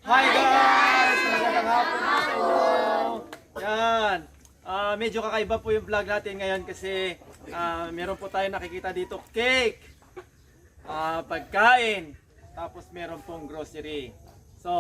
Hi guys! Magandang hapon po sa inyo. Yan. Medyo kakaiba po yung vlog natin ngayon kasi meron po tayo nakikita dito cake, pagkain, tapos meron pong grocery. So,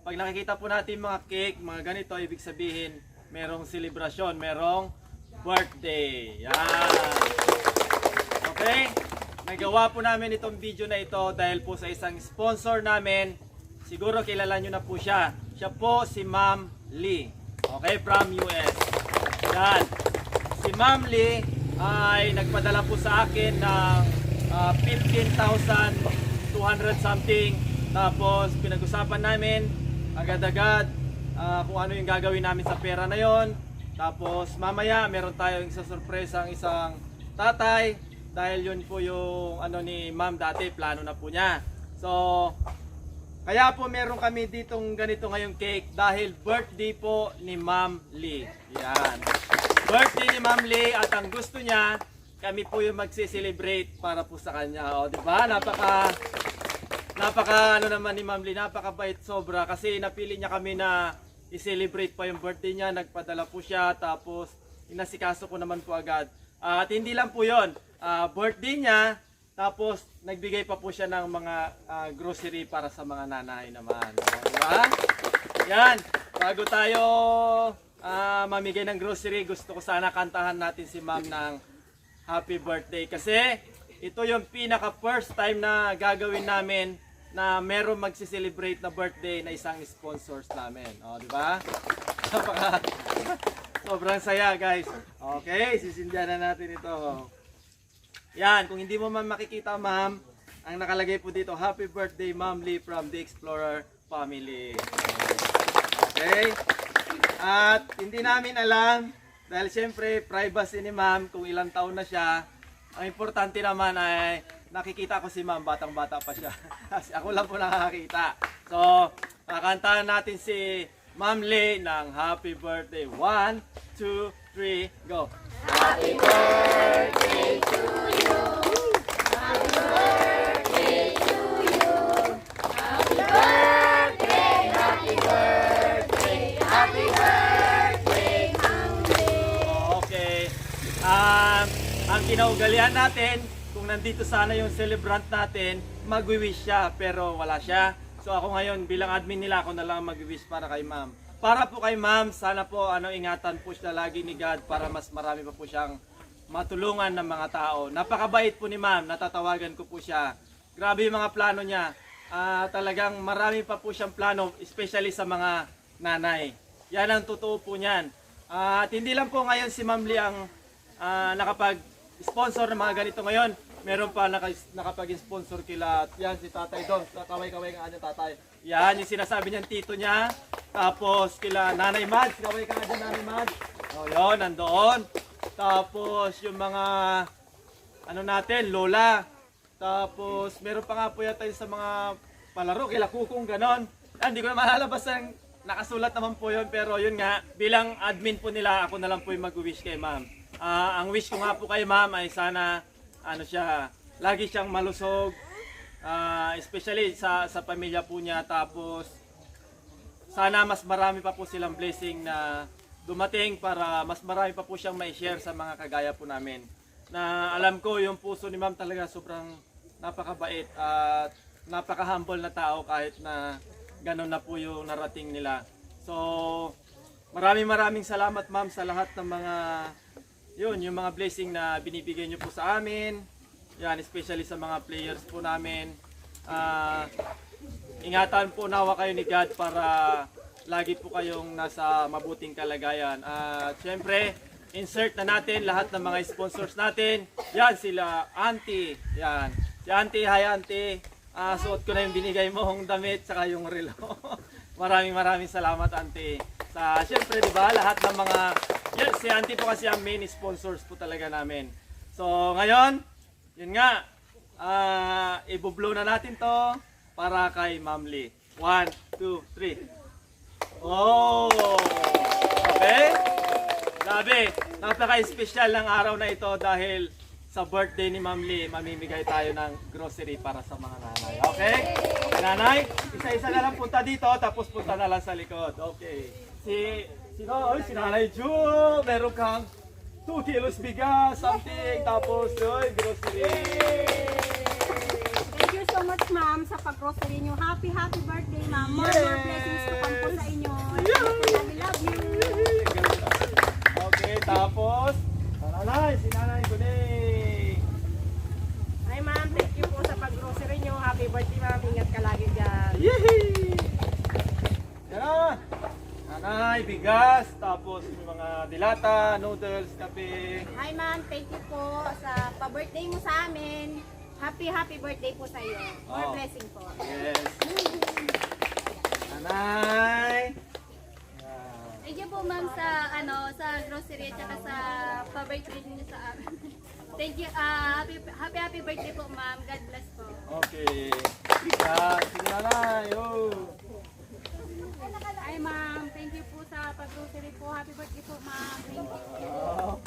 pag nakikita po natin mga cake, mga ganito, ibig sabihin merong selebrasyon, merong birthday. Yan. Okay? Nagawa po namin itong video na ito dahil po sa isang sponsor namin. Siguro kilala nyo na po siya. Siya po si Ma'am Lee. Okay, from US. Yan. Si Ma'am Lee ay nagpadala po sa akin ng 15,200 something. Tapos pinag-usapan namin agad-agad kung ano yung gagawin namin sa pera na yon. Tapos mamaya meron tayong isa-surpresa ang isang tatay. Dahil yun po yung ano ni Ma'am dati, plano na po niya. So, kaya po meron kami ditong ganito ngayong cake dahil birthday po ni Ma'am Lee. Yan. Birthday ni Ma'am Lee at ang gusto niya, kami po yung magsi-celebrate para po sa kanya. O, di ba? Napaka ano naman ni Ma'am Lee, napakabait sobra kasi napili niya kami na i-celebrate pa yung birthday niya. Nagpadala po siya tapos inasikaso ko naman po agad. At hindi lang po yun, birthday niya, tapos nagbigay pa po siya ng mga grocery para sa mga nanay naman. Diba? Yan, bago tayo mamigay ng grocery, gusto ko sana kantahan natin si Ma'am ng happy birthday. Kasi ito yung pinaka first time na gagawin namin na meron magsi-celebrate na birthday na isang sponsors namin. O, diba? Sobrang saya guys. Okay, sisindihan na natin ito. Yan, kung hindi mo man makikita ma'am, ang nakalagay po dito, happy birthday Ma'am Lee from the Explorer family. Okay? At hindi namin alam, dahil siyempre privacy ni ma'am kung ilang taon na siya. Ang importante naman ay nakikita ko si ma'am, batang-bata pa siya. Kasi ako lang po nakakakita. So, kakantahan natin si Ma'am Lee ng happy birthday. 1, 2, 3, go! Happy birthday to you. Happy birthday to you. Happy birthday, happy birthday, happy birthday, Ma'am Lee. Okay. Ang kinaugalian natin, kung nandito sana yung celebrant natin, mag-wish siya pero wala siya. So ako ngayon bilang admin nila, ako na lang mag-wish para kay ma'am. Para po kay ma'am, sana po ingatan po siya lagi ni God para mas marami pa po siyang matulungan ng mga tao. Napakabait po ni ma'am, natatawagan ko po siya. Grabe yung mga plano niya. Talagang marami pa po siyang plano, especially sa mga nanay. Yan ang totoo po niyan. At hindi lang po ngayon si Ma'am Lee ang nakapag-sponsor ng mga ganito ngayon. Meron pa nakapag-sponsor kila, yan si tatay doon, kaway-kaway nga dyan tatay. Yan yung sinasabi niyang tito niya. Tapos kila Nanay Mads, kaway ka nga dyan Nanay Mads. O yun, nandoon. Tapos yung mga, natin, lola. Tapos meron pa nga po yata sa mga palaro, kila kukong ganon. Hindi ko na malalabas ang nakasulat naman po yun, pero yun nga, bilang admin po nila, ako na lang po yung mag-wish kay ma'am. Ang wish ko nga po kay ma'am ay sana, lagi siyang malusog, especially sa pamilya po niya. Tapos sana mas marami pa po silang blessing na dumating para mas marami pa po siyang ma-share sa mga kagaya po namin. Na alam ko yung puso ni ma'am talaga sobrang napakabait at napaka-humble na tao kahit na ganun na po yung narating nila. So maraming salamat ma'am sa lahat ng mga yung mga blessing na binibigay nyo po sa amin. Yan, especially sa mga players po namin. Ingatan po nawa kayo ni God para lagi po kayong nasa mabuting kalagayan. At syempre, insert na natin lahat ng mga sponsors natin. Yan, sila Auntie. Yan. Si Auntie, hi Auntie. Suot ko na yung binigay mong damit saka yung relo. maraming salamat Auntie. Syempre, di ba, lahat ng mga si Auntie po kasi ang main sponsors po talaga namin. So, ngayon, yun nga, i-blow na natin to para kay Ma'am Lee. 1, 2, 3. Oh! Okay? Grabe, napaka-special ng araw na ito dahil sa birthday ni Ma'am Lee, mamimigay tayo ng grocery para sa mga nanay. Okay? Nanay, isa-isa na lang punta dito, tapos punta na lang sa likod. Okay. Si Nanay Ju, meron kang 2 kilos bigas, something, tapos, grocery. Thank you so much, ma'am, sa pag-grocery niyo. Happy birthday, ma'am. More blessings to come po sa inyo. We love you. Okay, tapos, si Nanay Guning. Hi ma'am, thank you po sa pag-grocery nyo. Happy birthday ma'am. Ingat ka lagi dyan. Yehey! Yan na. Nanay, bigas, tapos may mga dilata, noodles, kape. Hi, ma'am. Thank you po sa pa-birthday mo sa amin. Happy birthday po sa iyo. More Oh. blessing po. Yes. Nanay. Yan. Thank you po ma'am sa sa grocery at saka sa pa-birthday niyo sa amin. Thank you. Happy birthday po ma'am. God bless po. Okay. Yan. Sige nanay. Oh. Hi ma'am. Thank you po sa pag-grocery po. Happy birthday po ma'am. Thank you. Wow.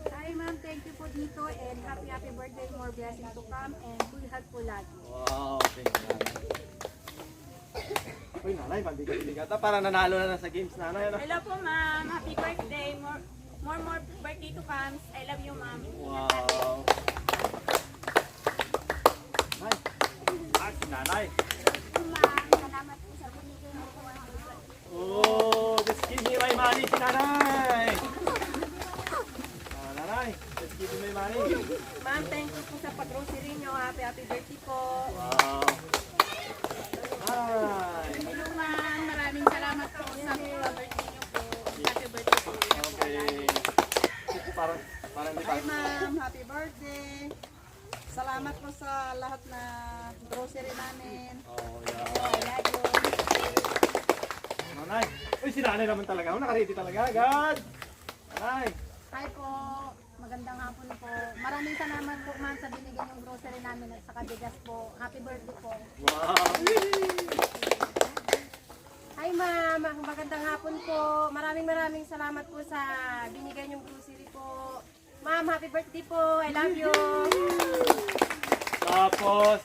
Hi ma'am. Thank you po dito and happy birthday. More blessings to come and full health po lagi. Wow. Thank you nanay. Uy nanay, mabigat-bigat. Parang nanalo na sa games nanay. Ano? Hello po ma'am. Happy birthday. More birthday to come. I love you ma'am. Wow. Nay. Si nanay. Ma'am, salamat po sa binigay mo po. Oh, just give me my money, si nanay. Nanay, just give me my money. Ma'am, thank you po sa pag-grocery nyo. Happy birthday po. Wow. Hi. Hello ma'am. Maraming salamat po sa pa-birthday niyo po. Happy birthday po. Okay. Parang di pa. Hi ma'am, happy birthday. Salamat po sa lahat na grocery namin. Oh, yeah. I love you. Nanay. Uy, si nanay naman talaga. Naka-ready talaga. God. Nanay. Hi po. Magandang hapon po. Maraming salamat po, ma'am, sa binigay yung grocery namin at saka bigas po. Happy birthday po. Wow. Hi, ma'am. Magandang hapon po. Maraming salamat po sa binigay yung grocery po. Ma'am, happy birthday po. I love you. Tapos,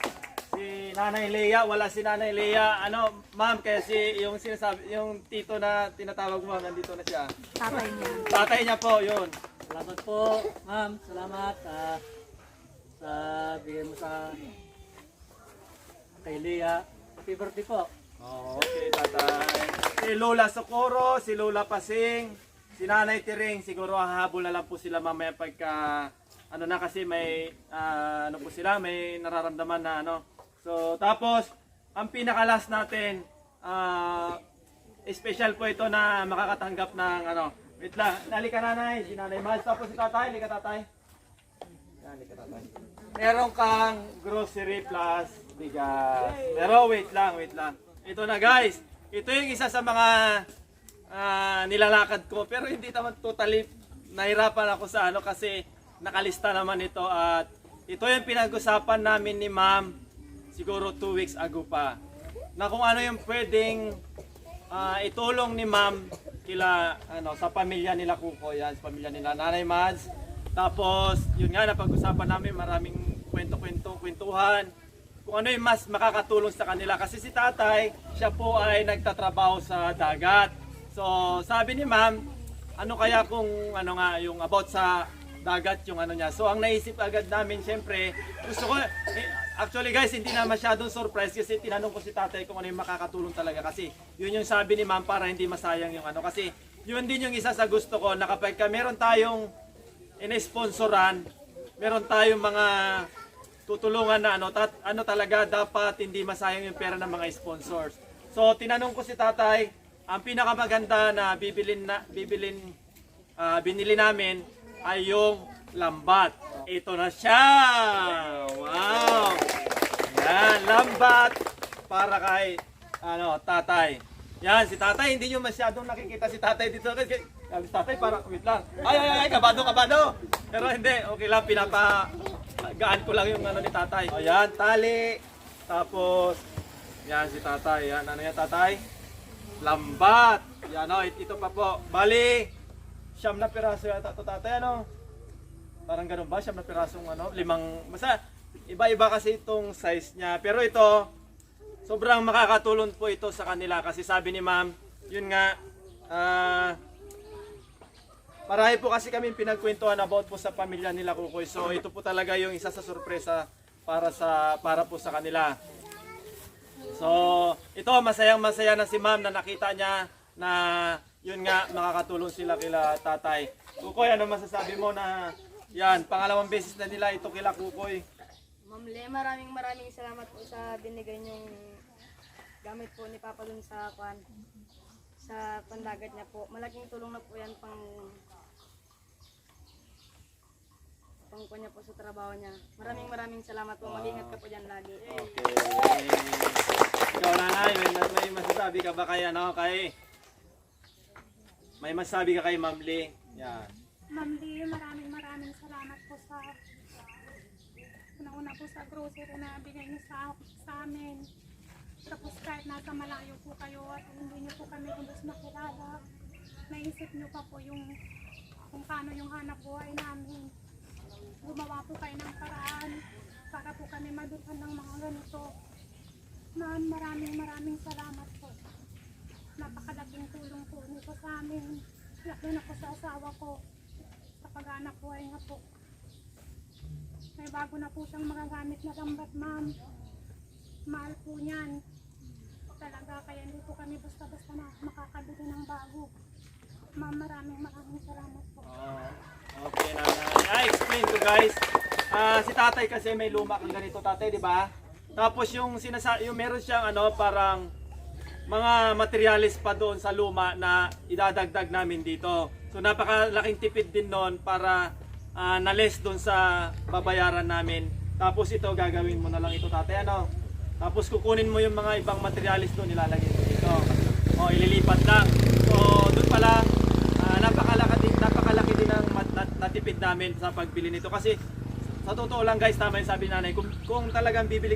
si Nanay Lea, wala si Nanay Lea. Ano, ma'am, kasi yung sinasabi, yung tito na tinatawag mo, nandito na siya. Tatay niya. Tatay niya po, yun. Salamat po, ma'am. Salamat sa bigay mo sa kay Lea. Happy birthday po. Oh, okay, tatay. Si Lola Socorro, si Lola Pasing, si Nanay Tiring, siguro hahabol na lang po sila mamaya pagka, ano na kasi may, ano po sila, may nararamdaman na ano. So, tapos, ang pinakalas natin, special po ito na makakatanggap ng ano, wait lang, halika nanay, si Nanay Mahal, tapos si tatay, halika tatay. Yan, halika tatay. Meron kang grocery plus bigas. Pero wait lang. Ito na guys, ito yung isa sa mga nilalakad ko. Pero hindi naman totally nahirapan ako sa ano kasi nakalista naman ito. At ito yung pinag-usapan namin ni ma'am siguro 2 weeks ago pa. Na kung ano yung pwedeng itulong ni ma'am kila ano sa pamilya nila Kuko, yan, sa pamilya nila Nanay Mads. Tapos yun nga napag-usapan namin, maraming kwentuhan kung ano yung mas makakatulong sa kanila kasi si tatay, siya po ay nagtatrabaho sa dagat. So sabi ni ma'am, ano kaya kung ano nga yung about sa dagat yung ano niya. So ang naisip agad namin syempre, gusto ko actually guys, hindi na masyadong surprise kasi tinanong ko si tatay kung ano yung makakatulong talaga kasi yun yung sabi ni ma'am para hindi masayang yung ano kasi yun din yung isa sa gusto ko na kapag meron tayong in-sponsoran, meron tayong mga tutulungan na ano talaga dapat hindi masayang yung pera ng mga sponsors. So tinanong ko si tatay, ang pinakamaganda na binili namin ay yung lambat. Ito na siya. Wow. Yan, lambat para kay tatay. Yan, si tatay, hindi nyo masyadong nakikita si tatay dito. Kasi si tatay, parang, wait lang. Ay, kabado. Pero hindi, okay lang, gaan ko lang yung ano ni tatay. O yan, tali. Tapos, yan si tatay. Yan, ano yan tatay? Lambat. Yan, ito pa po. Bali, 9 na piraso yata ito tatay, ano? Parang ganun ba? 9 na pirasong ano? 5, basta iba-iba kasi itong size niya. Pero ito, sobrang makakatulong po ito sa kanila kasi sabi ni ma'am, yun nga, marami po kasi kami pinagkwentuhan about po sa pamilya nila Kukoy. So ito po talaga yung isa sa sorpresa para po sa kanila. So ito, masayang-masaya na si ma'am na nakita niya na yun nga, makakatulong sila kila tatay. Kukoy, ano masasabi mo na yan, pangalawang beses na nila ito kila Kukoy? Ma'am Le, maraming salamat po sa binigay niyong gamit po ni Papa dun sa pandagat niya po. Malaking tulong na po yan pang niya po sa trabaho niya. Maraming salamat po. Mag-ingat ka po dyan lagi. Okay. Ikaw nanay, may masasabi ka ba kay may masasabi ka kay Ma'am Lee? Yan. Ma'am Lee, maraming salamat po sa una-una po sa grocery na bigay niyo sa amin. Tapos kahit nasa malayo po kayo at hindi niyo po kami lubos makilala, naisip niyo pa po kung paano yung hanap buhay namin. Gumawa po kayo ng paraan para po kami madukan ng mga ganito. Ma'am, maraming salamat po. Napakalaking tulong po nito sa amin. Lalo na po sa asawa ko. Sa pag-anak buhay nga po. May bago na po siyang magagamit na lambat, ma'am. Mahal po niyan. Talaga, kaya hindi po kami basta-basta na makakabili ng bago. Ma'am, maraming salamat po. Okay, nanay. Explain ko guys. Si tatay kasi may luma kang ganito tatay, di ba? Tapos yung meron siyang parang mga materialis pa doon sa luma na idadagdag namin dito. So napakalaking tipid din noon para na-less doon sa babayaran namin. Tapos ito gagawin mo na lang ito tatay, Tapos kukunin mo yung mga ibang materialis doon, ilalagay mo dito. O ililipat lang. So doon pala napakalaki din ang natipid namin sa pagbili nito kasi sa totoo lang guys, tama yung sabi nanay, kung talagang bibili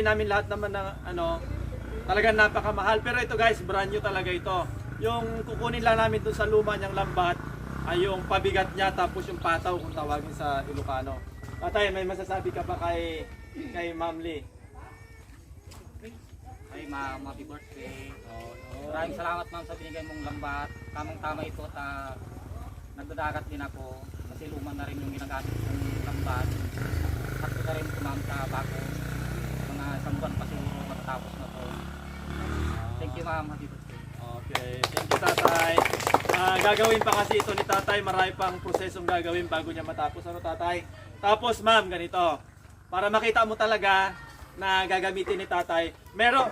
namin lahat naman ng talagang napakamahal. Pero ito guys, brand new talaga ito. Yung kukunin lang namin doon sa luma niyang lambat ay yung pabigat niya tapos yung pataw kung tawagin sa Ilocano. Tatay, may masasabi ka ba kay Ma'am Lee? Ay, ma'am, happy birthday. Maraming salamat ma'am sa binigay mong lambat. Tamang-tama ito at nagdadagat din ako kasi luma na rin yung ginagamit ng lambat. Sakto na rin ito ma'am sa bago. Mga isang buwan pa siguro matatapos na to. Thank you ma'am, happy birthday. Okay, thank you tatay. Gagawin pa kasi ito ni tatay, marami pang prosesong gagawin bago niya matapos. Tatay? Tapos ma'am, ganito. Para makita mo talaga na gagamitin ni tatay,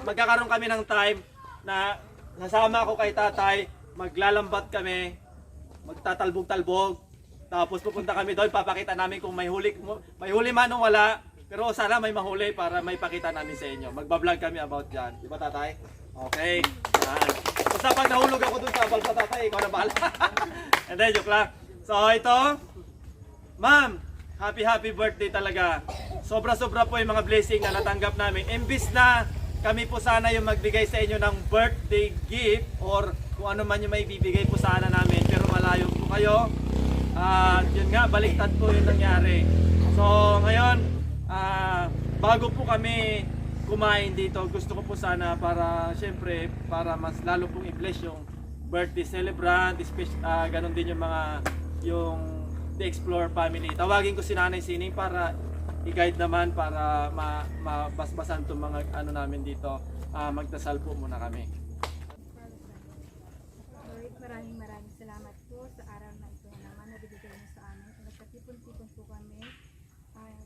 magkakaroon kami ng time na sasama ako kay tatay, maglalambat kami, magtatalbog-talbog, tapos pupunta kami doon, papakita namin kung may huli man o wala, pero sana may mahuli para may pakita namin sa inyo. Magbablog kami about dyan. Di ba tatay? Okay. Yan. Basta pag nahulog ako doon sa balsa tatay, ikaw na bahala. And then, joke lang. So ito, ma'am, happy birthday talaga. Sobra-sobra po yung mga blessing na natanggap namin. Imbis na kami po sana yung magbigay sa inyo ng birthday gift or kung ano man yung may bibigay po sana namin. Pero malayo po kayo. Yun nga, baliktad po yung nangyari. So ngayon, bago po kami kumain dito, gusto ko po sana para syempre para mas lalo pong i-bless yung birthday celebrant, ganon din yung The Explorer family. Tawagin ko si Nanay Sining para i-guide naman para mabasbasan itong mga namin dito. Magdasal po muna kami. Lord, maraming salamat po sa araw na ito naman na binigay mo sa amin. Nagkatipon-tipon po kami,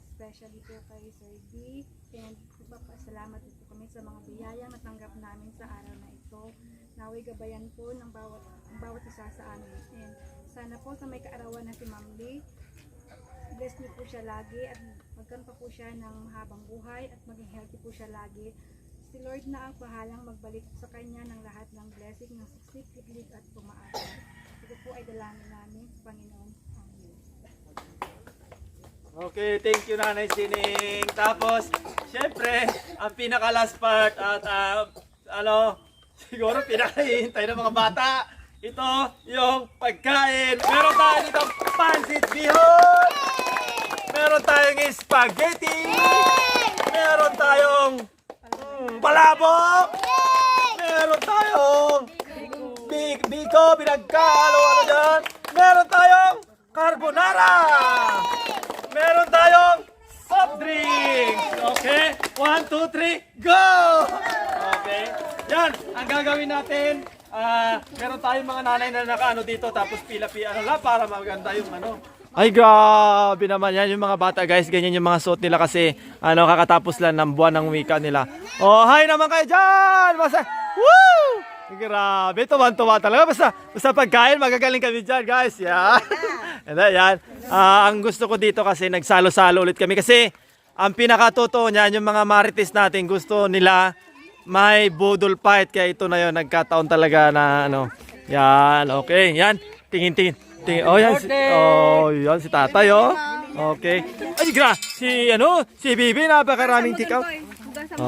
especially po kay Sir D. And nagpapasalamat po kami sa mga biyayang natanggap namin sa araw na ito. Naway gabayan po ng bawat isa sa amin. And sana po sa may kaarawan na si Ma'am Lee, bless niyo po siya lagi at magkaroon pa po siya ng habang buhay at maging healthy po siya lagi. Si Lord na ang bahalang magbalik sa kanya ng lahat ng blessing ng suksik, kitlig at pumaasa. Ito po ay dalangin namin sa Panginoon. Amen. Okay, thank you Nanay Sining. Tapos, syempre, ang pinaka last part at siguro pinakahihintay ng mga bata. Ito yung pagkain. Meron tayo dito pansit bihon! Meron tayong spaghetti. Meron tayong palabok. Meron tayong biko, binagkalo, ano dyan. Meron tayong carbonara. Meron tayong soft drinks. Okay? 1, 2, 3, go! Okay? Yan, ang gagawin natin, meron tayong mga nanay na nakaano dito, tapos pila-pila lang para maganda yung ano. Ay, grabe naman yan. Yung mga bata, guys, ganyan yung mga suot nila kasi kakatapos lang ng buwan ng wika nila. Oh, hi naman kayo dyan! Basta, woo! Grabe, tuwan-tuwa talaga. Basta pagkain, magagaling kami dyan, guys. Yan. And then, yan. Ang gusto ko dito kasi nagsalo-salo ulit kami kasi ang pinakatotoo niyan, yung mga marites natin, gusto nila may budol fight. Kaya ito na yun, nagkataon talaga na ano. Yan, okay. Yan, tingin. Oh, yan. Yan si tatay, oh. Okay. Ay, si Bibi, napakaraming tikaw.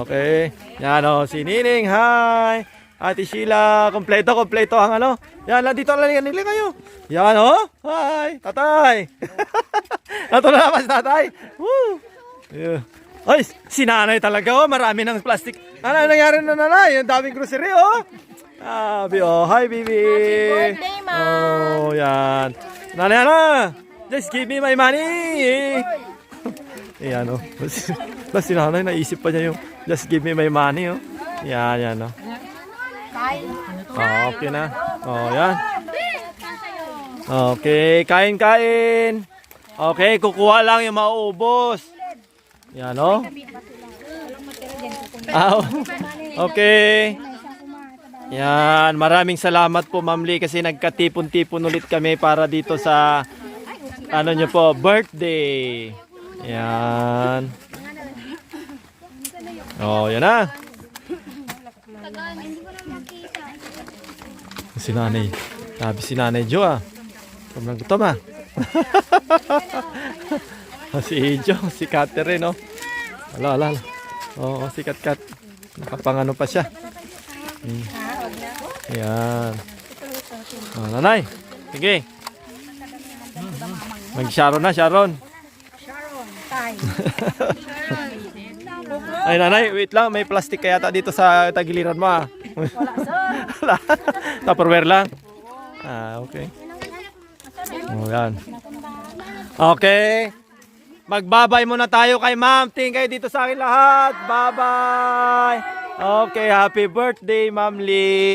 Okay. Yan, oh, si Nining, hi. Ate Sheila, kompleto ang ano. Yan, dito lang nila kayo. Yan, oh. Hi, tatay. Ito na naman si tatay. Woo. Yeah. Ay, si nanay talaga, oh. Marami ng plastic. Ano nangyari na nanay? Ang daming grocery, oh. Hi, Bibi. Happy birthday, Ma'am. Oh, yan. Nanay, just give me my money. Yan, oh. Tapos si nanay, naisip pa niya yung just give me my money, oh. Yan, oh. Okay na. Oh, yan. Okay, kain. Okay, kukuha lang yung mauubos. Yan, oh. Okay. Yan, maraming salamat po, Ma'am Lee, kasi nagkatipon-tipon ulit kami para dito sa ano nyo po, birthday. Yan. Oh, yan na. Si nanay. Sabi si nanay Jo, gutom ah. Si Jo, si Catherine, no. Ala. Oo, si Kat. Nakapangano pa siya. Yan. Oh, nanay. Sige. Mag-Sharon na, Sharon. Ay, nanay, wait lang. May plastic kaya dito sa tagiliran mo, Wala. Tupperware lang. Okay. Oh, yan. Okay. Magbabay muna tayo kay Ma'am. Tingin kayo dito sa akin lahat. Bye-bye. Okay, happy birthday, Ma'am Lee.